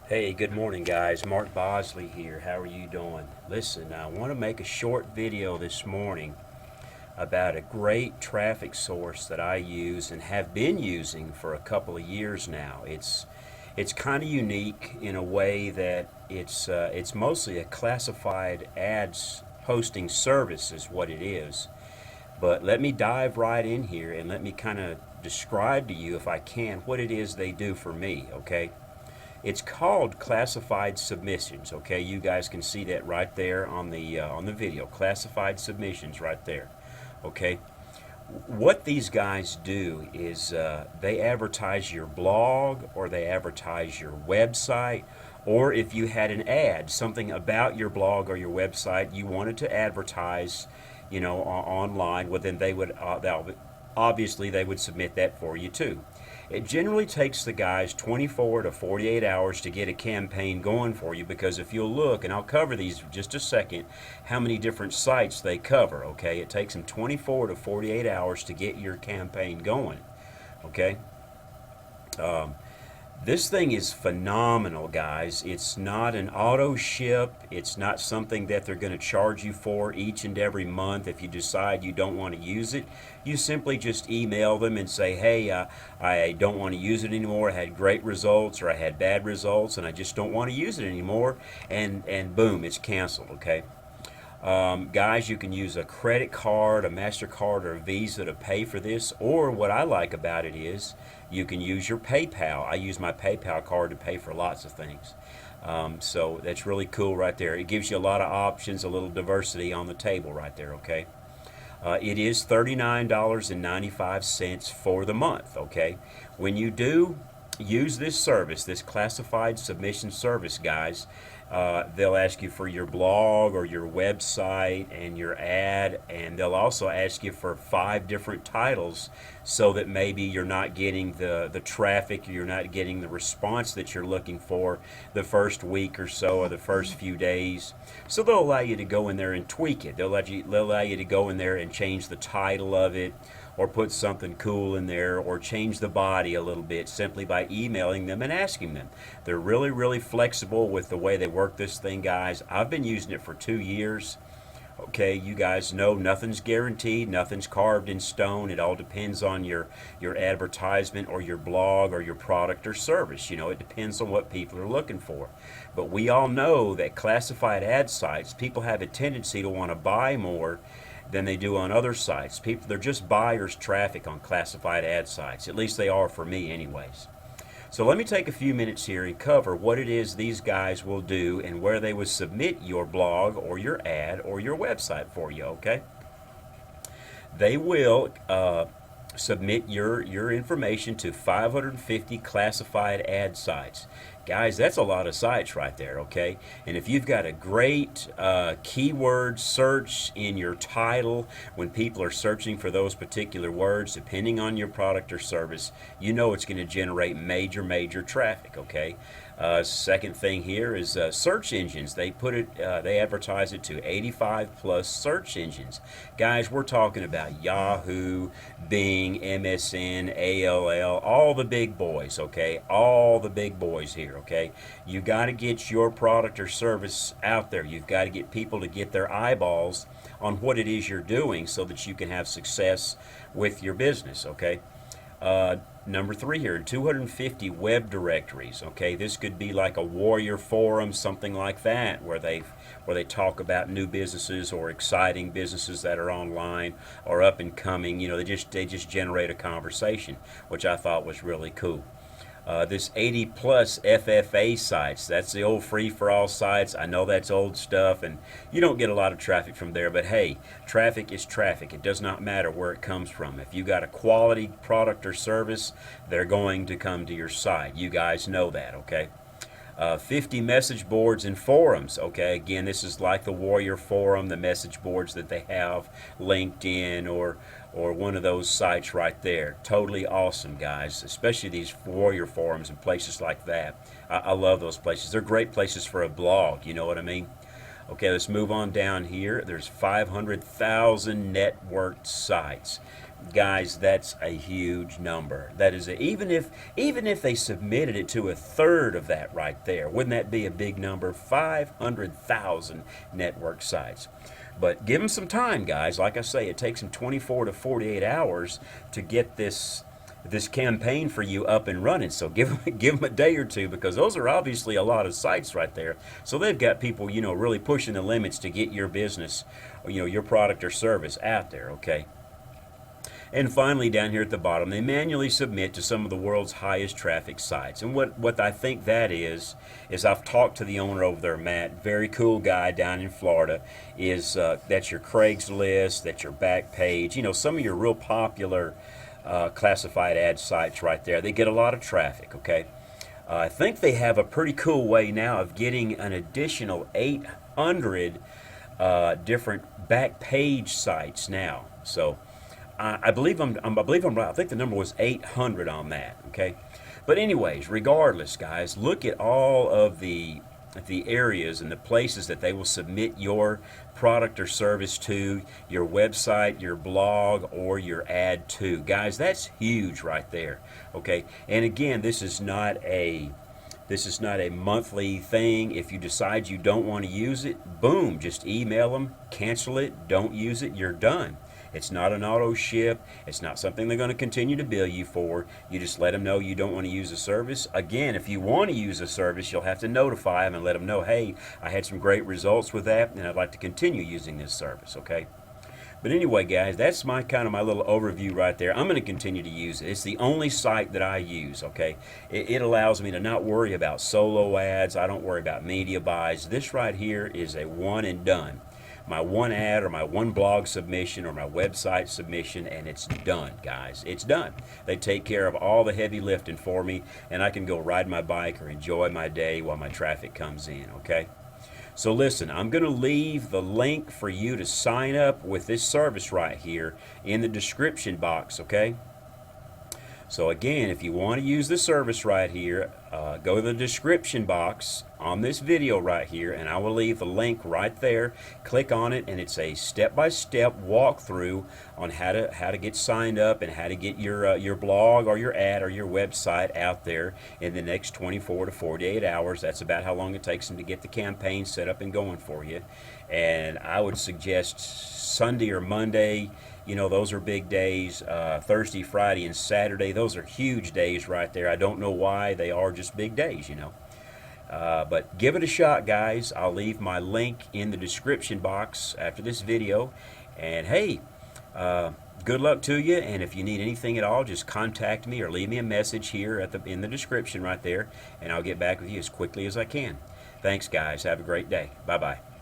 Hey, good morning, guys. Mark Bosley here. How are you doing? Listen, I want to make a short video this morning about a great traffic source that I use and have been using for a couple of years now. It's kind of unique in a way that it's mostly a classified ads posting service is what it is. But let me dive right in here and let me kind of describe to you, if I can, what it is they do for me. Okay. It's called classified submissions. Okay, you guys can see that right there on the video. Classified submissions right there. Okay, what these guys do is they advertise your blog or they advertise your website, or if you had an ad, something about your blog or your website you wanted to advertise, online. Well, then they would obviously they would submit that for you too. It generally takes the guys 24 to 48 hours to get a campaign going for you, because if you'll look, and I'll cover these in just a second, how many different sites they cover. Okay, it takes them 24 to 48 hours to get your campaign going. Okay. Um, this thing is phenomenal, guys. It's not an auto ship. It's not something that they're going to charge you for each and every month if you decide you don't want to use it. You simply just email them and say, hey, I don't want to use it anymore. I had great results or I had bad results and I just don't want to use it anymore. And boom, it's canceled, okay? Guys, you can use a credit card, a MasterCard, or a Visa to pay for this. Or what I like about it is you can use your PayPal. I use my PayPal card to pay for lots of things. So that's really cool right there. It gives you a lot of options, a little diversity on the table right there, okay? It is $39.95 for the month, okay? When you do use this service, this classified submission service, guys, they'll ask you for your blog or your website and your ad, and they'll also ask you for 5 different titles so that maybe you're not getting the traffic, you're not getting the response that you're looking for the first week or so or the first few days. So they'll allow you to go in there and tweak it. They'll allow you to go in there and change the title of it, or put something cool in there, or change the body a little bit simply by emailing them and asking them. They're really, really flexible with the way they work this thing, guys. I've been using it for 2 years. Okay, you guys know nothing's guaranteed, nothing's carved in stone. It all depends on your advertisement or your blog or your product or service. It depends on what people are looking for. But we all know that classified ad sites, people have a tendency to want to buy more than they do on other sites. They're just buyers traffic on classified ad sites. At least they are for me anyways. So let me take a few minutes here and cover what it is these guys will do and where they would submit your blog or your ad or your website for you, okay? They will submit your information to 550 classified ad sites. Guys, that's a lot of sites right there, okay? And if you've got a great keyword search in your title, when people are searching for those particular words, depending on your product or service, you know it's going to generate major traffic, okay? Second thing here is search engines. They advertise it to 85 plus search engines. Guys, we're talking about Yahoo, Bing, MSN, AOL, all the big boys, okay? All the big boys here, okay? You got to get your product or service out there. You've got to get people to get their eyeballs on what it is you're doing so that you can have success with your business, okay? Number 3 here, 250 web directories. Okay, this could be like a warrior forum, something like that, where they talk about new businesses or exciting businesses that are online or up and coming. They just generate a conversation, which I thought was really cool. This 80 plus FFA sites, that's the old free for all sites. I know that's old stuff and you don't get a lot of traffic from there, but hey, traffic is traffic. It does not matter where it comes from. If you got a quality product or service, they're going to come to your site. You guys know that, okay? 50 message boards and forums. Okay, again, this is like the Warrior Forum, the message boards that they have, LinkedIn or one of those sites right there. Totally awesome, guys, especially these Warrior Forums and places like that. I love those places. They're great places for a blog, you know what I mean? Okay, let's move on down here. There's 500,000 networked sites. Guys, that's a huge number. That is even if they submitted it to a third of that right there, wouldn't that be a big number? 500,000 network sites. But give them some time, guys. Like I say, it takes them 24 to 48 hours to get this campaign for you up and running. So give them a day or two, because those are obviously a lot of sites right there. So they've got people, really pushing the limits to get your business, or, your product or service out there. Okay. And finally, down here at the bottom, they manually submit to some of the world's highest traffic sites. And what I think that is I've talked to the owner over there, Matt, very cool guy down in Florida. That's your Craigslist, that's your Backpage, some of your real popular classified ad sites right there. They get a lot of traffic, okay? I think they have a pretty cool way now of getting an additional 800 different Backpage sites now. So I believe I'm right. I think the number was 800 on that. Okay, but anyways, regardless, guys, look at all of the areas and the places that they will submit your product or service to, your website, your blog, or your ad to. Guys, that's huge right there. Okay, and again, this is not a monthly thing. If you decide you don't want to use it, boom, just email them, cancel it, don't use it, you're done. It's not an auto ship. It's not something they're going to continue to bill you for. You just let them know you don't want to use the service. Again, if you want to use a service, you'll have to notify them and let them know, hey, I had some great results with that, and I'd like to continue using this service, okay? But anyway, guys, that's my little overview right there. I'm going to continue to use it. It's the only site that I use, okay? It allows me to not worry about solo ads. I don't worry about media buys. This right here is a one and done. My one ad or my one blog submission or my website submission, and it's done, guys. It's done. They take care of all the heavy lifting for me, and I can go ride my bike or enjoy my day while my traffic comes in, okay? So listen, I'm going to leave the link for you to sign up with this service right here in the description box, okay? So again, if you want to use the service right here, go to the description box on this video right here, and I will leave the link right there. Click on it, and it's a step-by-step walkthrough on how to get signed up and how to get your blog or your ad or your website out there in the next 24 to 48 hours. That's about how long it takes them to get the campaign set up and going for you. And I would suggest Sunday or Monday. Those are big days. Thursday, Friday, and Saturday, those are huge days right there. I don't know why. They are just big days, But give it a shot, guys. I'll leave my link in the description box after this video. And hey, good luck to you. And if you need anything at all, just contact me or leave me a message here in the description right there, and I'll get back with you as quickly as I can. Thanks, guys. Have a great day. Bye-bye.